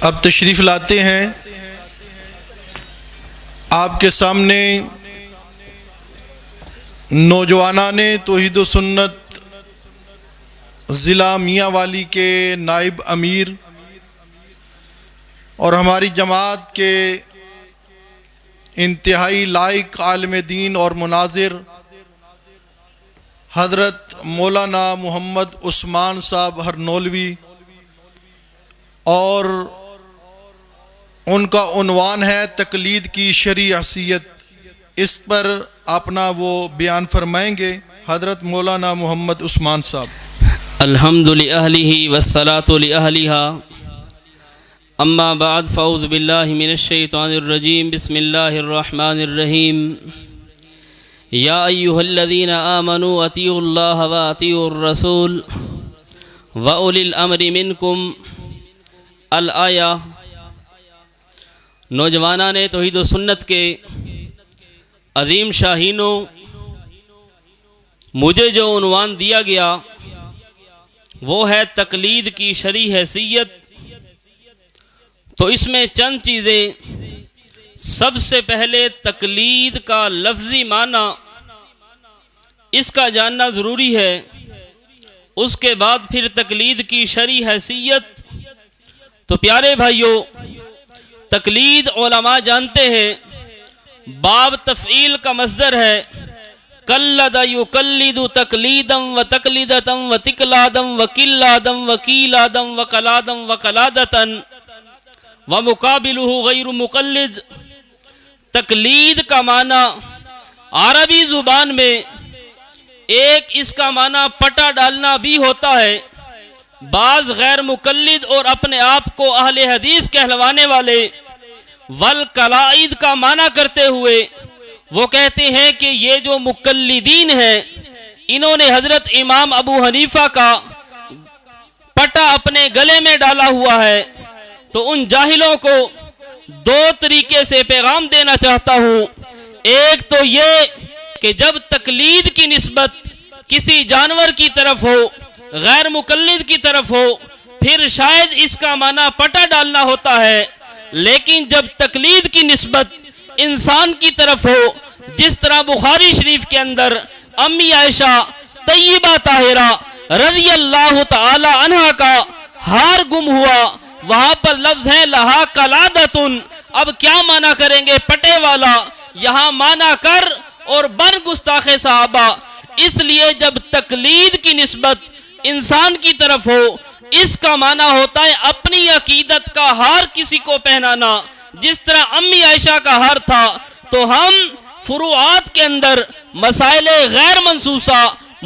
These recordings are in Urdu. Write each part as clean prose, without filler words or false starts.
اب تشریف لاتے ہیں آپ کے سامنے نوجوانان توحید و سنت ضلع میاں والی کے نائب امیر اور ہماری جماعت کے انتہائی لائق عالم دین اور مناظر حضرت مولانا محمد عثمان صاحب ہرنولوی، اور ان کا عنوان ہے تقلید کی شرعی حیثیت۔ اس پر اپنا وہ بیان فرمائیں گے حضرت مولانا محمد عثمان صاحب۔ الحمد لأہلہ والصلاة لأہلہا، اما بعد فاعوذ باللہ من الشیطان الرجیم، بسم اللہ الرحمن الرحیم۔ یا ایہا الذین آمنوا اطیعوا اللہ واطیعوا الرسول واولی الامر منکم۔ الآیہ۔ نوجوانان توحید و سنت کے عظیم شاہینوں، مجھے جو عنوان دیا گیا وہ ہے تقلید کی شرعی حیثیت، تو اس میں چند چیزیں۔ سب سے پہلے تقلید کا لفظی معنی اس کا جاننا ضروری ہے، اس کے بعد پھر تقلید کی شرعی حیثیت۔ تو پیارے بھائیوں، تقلید علماء جانتے ہیں باب تفعیل کا مصدر ہے، قلد یقلد تقلیدا و تقلیدتا و تقلادا و قلادا و قیلادا و قلادا و قلادتا و مقابلہ غیر مقلد۔ تقلید کا معنی عربی زبان میں ایک اس کا معنی پٹا ڈالنا بھی ہوتا ہے۔ بعض غیر مقلد اور اپنے آپ کو اہل حدیث کہلوانے والے والقلائد کا معنی کرتے ہوئے وہ کہتے ہیں کہ یہ جو مقلدین ہیں انہوں نے حضرت امام ابو حنیفہ کا پٹا اپنے گلے میں ڈالا ہوا ہے۔ تو ان جاہلوں کو دو طریقے سے پیغام دینا چاہتا ہوں۔ ایک تو یہ کہ جب تقلید کی نسبت کسی جانور کی طرف ہو، غیر مقلد کی طرف ہو، پھر شاید اس کا معنی پٹا ڈالنا ہوتا ہے، لیکن جب تقلید کی نسبت انسان کی طرف ہو، جس طرح بخاری شریف کے اندر امی عائشہ طیبہ طاہرہ رضی اللہ تعالی عنہ کا ہار گم ہوا، وہاں پر لفظ ہے لہا قلادتن۔ اب کیا معنی کریں گے پٹے والا، یہاں معنی کر اور بن گستاخ صحابہ۔ اس لیے جب تقلید کی نسبت انسان کی طرف ہو، اس کا معنی ہوتا ہے اپنی عقیدت کا ہار کسی کو پہنانا، جس طرح امی عائشہ کا ہار تھا۔ تو ہم فروعات کے اندر مسائل غیر منصوصہ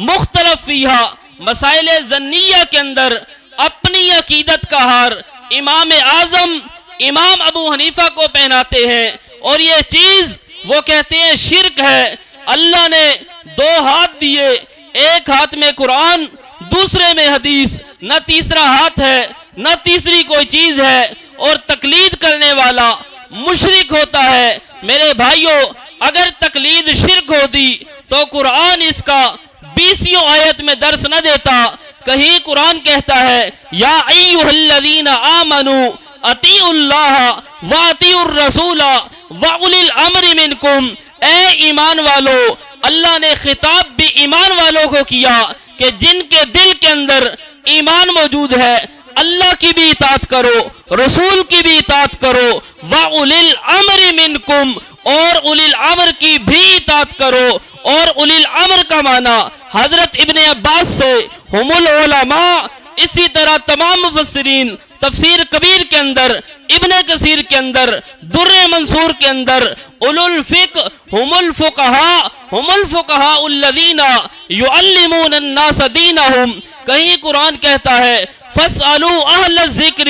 مختلف فیہا، مسائل ظنیہ کے اندر اپنی عقیدت کا ہار امام اعظم امام ابو حنیفہ کو پہناتے ہیں، اور یہ چیز وہ کہتے ہیں شرک ہے۔ اللہ نے دو ہاتھ دیے، ایک ہاتھ میں قرآن، دوسرے میں حدیث، نہ تیسرا ہاتھ ہے نہ تیسری کوئی چیز ہے، اور تقلید کرنے والا مشرک ہوتا ہے۔ میرے بھائیوں، اگر تقلید شرک ہوتی تو قرآن اس کا 20 آیت میں درس نہ دیتا۔ کہیں قرآن کہتا ہے یا ایھا الذین آمنوا اطیعوا اللہ واطیعوا الرسول واولی الامر منکم۔ اے ایمان والو، اللہ نے خطاب بھی ایمان والوں کو کیا کہ جن کے دل کے اندر ایمان موجود ہے، اللہ کی بھی اطاعت کرو، رسول کی بھی اطاعت کرو، وَأُولِي الْأَمْرِ مِنْكُمْ، اور اولی الامر کی بھی اطاعت کرو۔ اور اولی الامر کا معنی حضرت ابن عباس سے ہم العلماء، اسی طرح تمام مفسرین تفسیر کبیر کے اندر، ابن کثیر کے اندر، در منصور کے اندر، اولو الفقہ ہم الفقہاء الذین یعلمون الناس دینہم۔ کہیں قرآن کہتا ہے فاسألوا اہل الذکر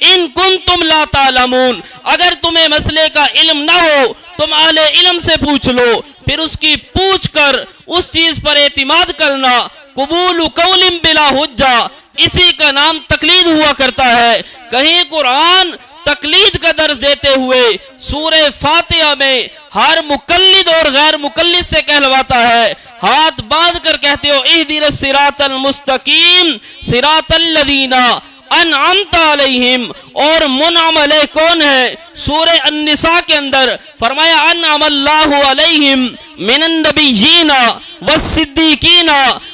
ان کنتم لا تعلمون۔ اگر تمہیں مسئلے کا علم نہ ہو تم اہل علم سے پوچھ لو، پھر اس کی پوچھ کر اس چیز پر اعتماد کرنا۔ قبول قول بلا حجہ، اسی کا نام تقلید ہوا کرتا ہے۔ کہیں قرآن تقلید کا درس دیتے ہوئے سورہ فاتحہ میں ہر مقلد اور غیر مقلد سے کہلواتا ہے، ہاتھ باندھ کر کہتے ہو اہدنا الصراط المستقیم صراط الذین انعمت علیہم، اور منعم علیہ کون ہے؟ سورہ النساء کے اندر فرمایا انعم اللہ علیہم من النبیین والصدیقین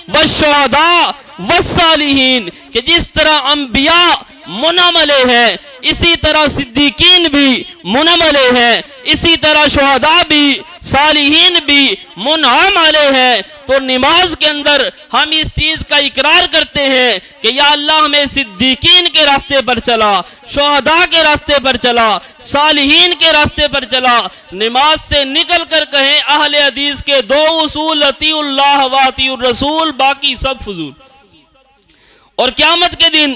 والشہداء والصالحین، کہ جس طرح انبیاء منعم علیہ ہیں اسی طرح صدیقین بھی منعم علیہ ہیں، اسی طرح شہداء بھی صالحین بھی منعم علیہ ہیں۔ تو نماز کے اندر ہم اس چیز کا اقرار کرتے ہیں کہ یا اللہ ہمیں صدیقین کے راستے پر چلا، شہداء کے راستے پر چلا، صالحین کے راستے پر چلا۔ نماز سے نکل کر کہیں اہل حدیث کے دو اصول، اطیع اللہ و اطیع الرسول، باقی سب فضول۔ اور قیامت کے دن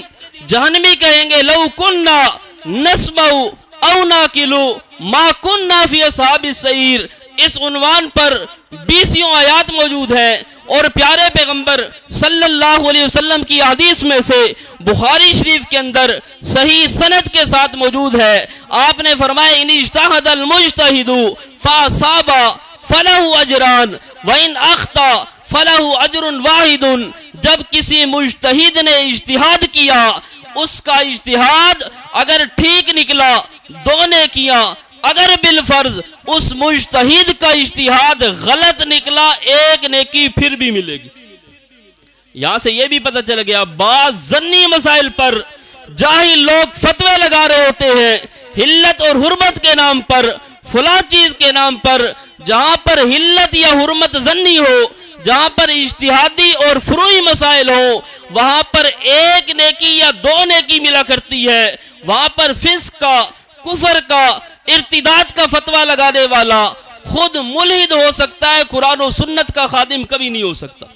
جہنمی کہیں گے لو کننا نسمع او ناقل ما کننا فی اصحاب السعیر۔ اس عنوان پر 20 آیات موجود ہیں، اور پیارے پیغمبر صلی اللہ علیہ وسلم کی حدیث میں سے بخاری شریف کے اندر صحیح سند کے ساتھ موجود ہے۔ آپ نے فرمایا ان اجتہد المجتہد فاصاب فلہ اجران وان اخطا فلہ اجر واحد۔ جب کسی مجتہد نے اجتہاد کیا، اس کا اجتہاد اگر ٹھیک نکلا 2 نیکیاں، اگر بالفرض اس مجتہد کا اجتہاد غلط نکلا 1 نیکی پھر بھی ملے گی۔ یہاں سے یہ بھی پتہ چل گیا بعض ظنی مسائل پر جاہل لوگ فتوے لگا رہے ہوتے ہیں حلت اور حرمت کے نام پر، فلاں چیز کے نام پر، جہاں پر حلت یا حرمت ظنی ہو، جہاں پر اجتہادی اور فروعی مسائل ہو، وہاں پر 1 نیکی یا 2 نیکی ملا کرتی ہے۔ وہاں پر فسق کا، کفر کا، ارتداد کا فتویٰ لگانے والا خود ملحد ہو سکتا ہے، قرآن و سنت کا خادم کبھی نہیں ہو سکتا۔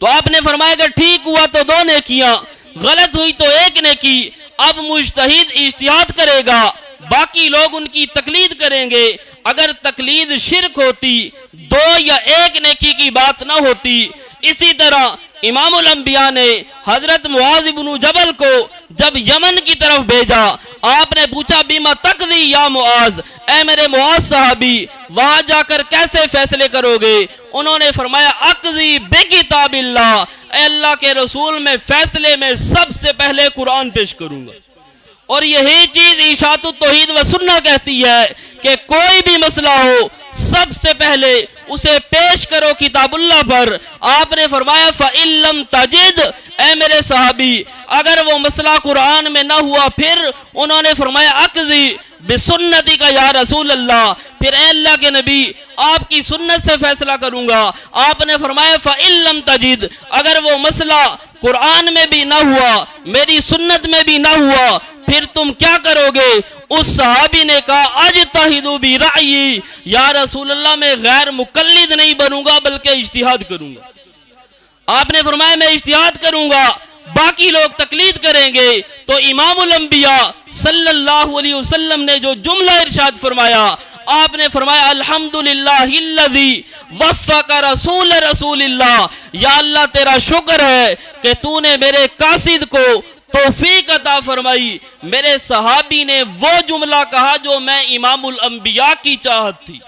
تو آپ نے فرمایا کہ ٹھیک ہوا تو 2 نیکیاں، غلط ہوئی تو 1 نیکی۔ اب مجتہد اجتہاد کرے گا، باقی لوگ ان کی تقلید کریں گے۔ اگر تقلید شرک ہوتی 2 یا 1 نیکی کی بات نہ ہوتی۔ اسی طرح امام الانبیاء نے حضرت معاذ بن جبل کو جب یمن کی طرف بھیجا، آپ نے پوچھا بیما تقضی یا معاذ، اے میرے معاذ صحابی وہاں جا کر کیسے فیصلے کرو گے؟ انہوں نے فرمایا اقضی بکتاب اللہ، اے اللہ کے رسول میں فیصلے میں سب سے پہلے قرآن پیش کروں گا۔ اور یہی چیز اشاعت التوحید و سنہ کہتی ہے کہ کوئی بھی مسئلہ ہو سب سے پہلے اسے پیش کرو کتاب اللہ پر۔ آپ نے فرمایا فَإِن لَمْ تَجِدْ، اے میرے صحابی اگر وہ مسئلہ قرآن میں نہ ہوا، پھر انہوں نے فرمایا اقضی بسنتی کا یا رسول اللہ، پھر اے اللہ کے نبی آپ کی سنت سے فیصلہ کروں گا۔ آپ نے فرمایا فَإِن لَمْ تَجِدْ، اگر وہ مسئلہ قرآن میں بھی نہ ہوا، میری سنت میں بھی نہ ہوا، پھر تم کیا کرو گے؟ اس صحابی نے کہا اجتہدوا برأیی، یا رسول اللہ میں غیر مقلد نہیں بنوں گا بلکہ اجتہاد کروں گا۔ آپ نے فرمایا میں اجتہاد کروں گا، باقی لوگ تقلید کریں گے۔ تو امام الانبیاء صلی اللہ علیہ وسلم نے جو جملہ ارشاد فرمایا، آپ نے فرمایا الحمدللہ الذی وفق رسول رسول اللہ، یا اللہ تیرا شکر ہے کہ تو نے میرے قاصد کو توفیق عطا فرمائی۔ میرے صحابی نے وہ جملہ کہا جو میں امام الانبیاء کی چاہت تھی۔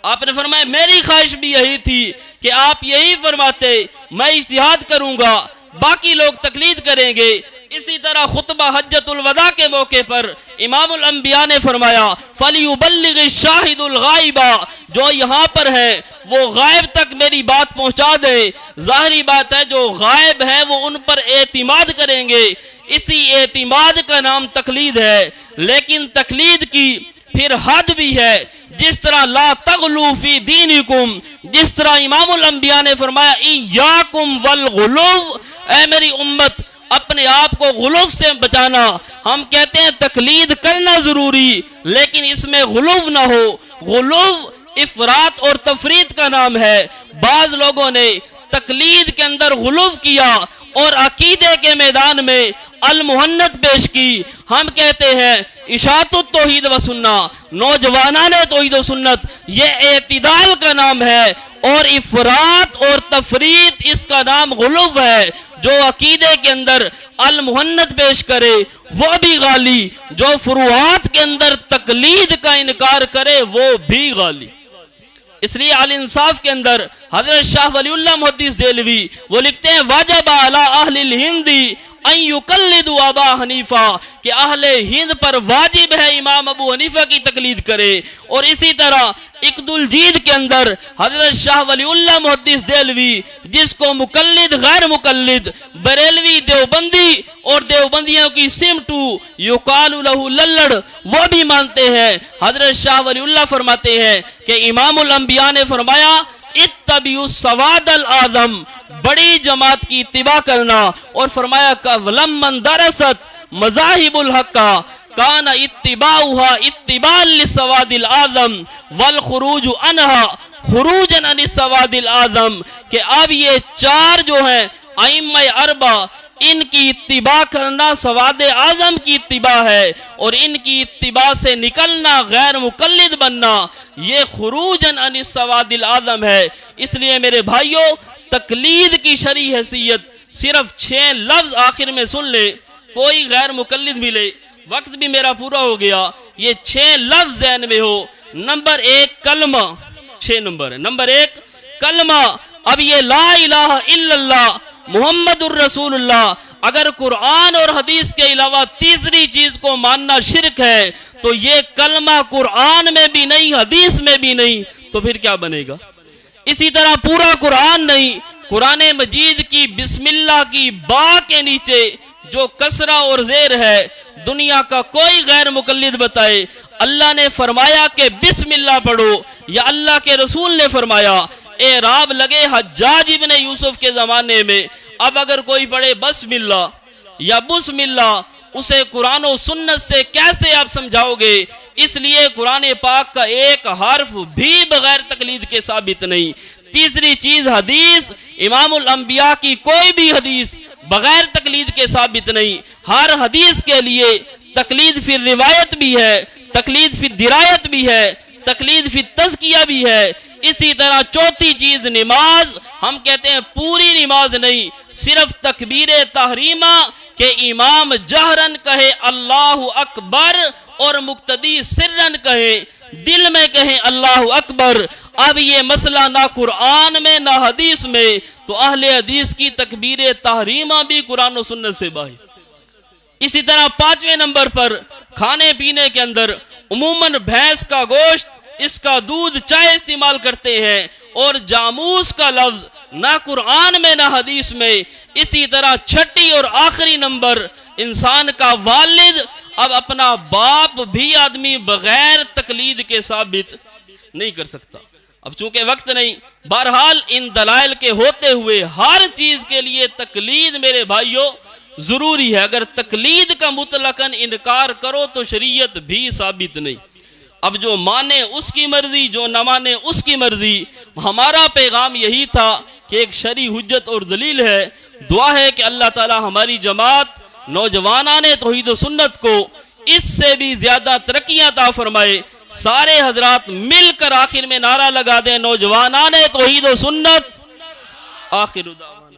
آپ نے فرمایا میری خواہش بھی یہی تھی کہ آپ یہی فرماتے، میں اجتہاد کروں گا، باقی لوگ تقلید کریں گے۔ اسی طرح خطبہ حجۃ الوداع کے موقع پر امام الانبیاء نے فرمایا فَلْيُبَلِّغِ الشَّاهِدُ الْغَائِبَ، جو یہاں پر ہے وہ غائب تک میری بات پہنچا دے۔ ظاہری بات ہے جو غائب ہے وہ ان پر اعتماد کریں گے، اسی اعتماد کا نام تقلید ہے۔ لیکن تقلید کی پھر حد بھی ہے، جس طرح لا تغلو فی دینکم، جس طرح امام الانبیاء نے فرمایا ایاکم والغلو، اے میری امت اپنے آپ کو غلو سے بچانا۔ ہم کہتے ہیں تقلید کرنا ضروری، لیکن اس میں غلو نہ ہو۔ غلو افراط اور تفریط کا نام ہے۔ بعض لوگوں نے تقلید کے اندر غلو کیا اور عقیدے کے میدان میں المحنت پیش کی۔ ہم کہتے ہیں اشاعت التوحید و سنہ، نوجوانان توحید و سنت، یہ اعتدال کا نام ہے، اور افراط اور تفریط اس کا نام غلو ہے۔ جو عقیدے کے اندر المحنت پیش کرے وہ بھی غالی، جو فروعات کے اندر تقلید کا انکار کرے وہ بھی غالی۔ اس لیے الانصاف کے اندر حضرت شاہ ولی اللہ محدث دہلوی وہ لکھتے ہیں واجب علی اہل الہند ان یقلدوا ابا حنیفہ کہ اہل ہند پر واجب ہے امام ابو حنیفہ کی تقلید کرے. اور اسی طرح عقد الجید کے اندر حضرت شاہ ولی اللہ محدث دہلوی جس کو مقلد غیر مقلد بریلوی دیوبندی اور دیوبندیوں کی سمٹو یقال لہ للڑ وہ بھی مانتے ہیں. حضرت شاہ ولی اللہ فرماتے ہیں کہ امام الانبیاء نے فرمایا اتبعوا السواد الاعظم بڑی جماعت کی اتباع کرنا. اور فرمایا کہ ولمن درست مذاہب الحق کان اتباعها اتباعا للسواد الاعظم والخروج عنها خروجا عن السواد الاعظم کہ اب یہ چار جو ہیں ائمہ اربع ان کی اتباع کرنا سواد اعظم کی اتباع ہے اور ان کی اتباع سے نکلنا غیر مقلد بننا یہ خروجا عن السواد الاعظم ہے. اس لیے میرے بھائیوں تقلید کی شرعی حیثیت صرف 6 لفظ آخر میں سن لے, کوئی غیر مقلد بھی لے, وقت بھی میرا پورا ہو گیا. یہ 6 لفظ ذہن میں ہو. نمبر 1 کلمہ, 6 نمبر ہے. نمبر 1 کلمہ. اب یہ لا الہ الا اللہ محمد الرسول اللہ اگر قرآن اور حدیث کے علاوہ تیسری چیز کو ماننا شرک ہے تو یہ کلمہ قرآن میں بھی نہیں حدیث میں بھی نہیں, تو پھر کیا بنے گا؟ اسی طرح پورا قرآن نہیں, قرآن مجید کی بسم اللہ کی با کے نیچے جو کسرہ اور زیر ہے دنیا کا کوئی غیر مقلد بتائے اللہ نے فرمایا کہ بسم اللہ پڑھو یا اللہ کے رسول نے فرمایا. اعراب لگے حجاج ابن یوسف کے زمانے میں. اب اگر کوئی پڑھے بسم اللہ یا بسم اللہ اسے قرآن و سنت سے کیسے آپ سمجھاؤ گے؟ اس لیے قرآن پاک کا ایک حرف بھی بغیر تقلید کے ثابت نہیں. تیسری چیز حدیث, امام الانبیاء کی کوئی بھی حدیث بغیر تقلید کے ثابت نہیں. ہر حدیث کے لیے تقلید فی روایت بھی ہے, تقلید فی درایت بھی ہے, تقلید فی تزکیہ بھی ہے. اسی طرح چوتھی چیز نماز, ہم کہتے ہیں پوری نماز نہیں, صرف تکبیر تحریمہ کہ امام جہرن کہے اللہ اکبر اور مقتدی سرن کہے, دل میں کہیں اللہ اکبر. اب یہ مسئلہ نہ قرآن میں نہ حدیث میں, تو اہل حدیث کی تکبیر تحریمہ بھی قرآن و سنت سے باہر. اسی طرح 5ویں نمبر پر کھانے پینے کے اندر عموماً بھینس کا گوشت, اس کا دودھ, چائے استعمال کرتے ہیں اور جاموس کا لفظ نہ قرآن میں نہ حدیث میں. اسی طرح 6 اور آخری نمبر انسان کا والد. اب اپنا باپ بھی آدمی بغیر تقلید کے ثابت نہیں کر سکتا. اب چونکہ وقت نہیں, بہرحال ان دلائل کے ہوتے ہوئے ہر چیز کے لیے تقلید میرے بھائیوں ضروری ہے. اگر تقلید کا مطلقاً انکار کرو تو شریعت بھی ثابت نہیں. اب جو مانے اس کی مرضی, جو نہ مانے اس کی مرضی. ہمارا پیغام یہی تھا کہ ایک شرعی حجت اور دلیل ہے. دعا ہے کہ اللہ تعالی ہماری جماعت نوجوانان توحید و سنت کو اس سے بھی زیادہ ترقیاں عطا فرمائے. سارے حضرات مل کر آخر میں نعرہ لگا دیں نوجوانان توحید و سنت. آخر دعوانا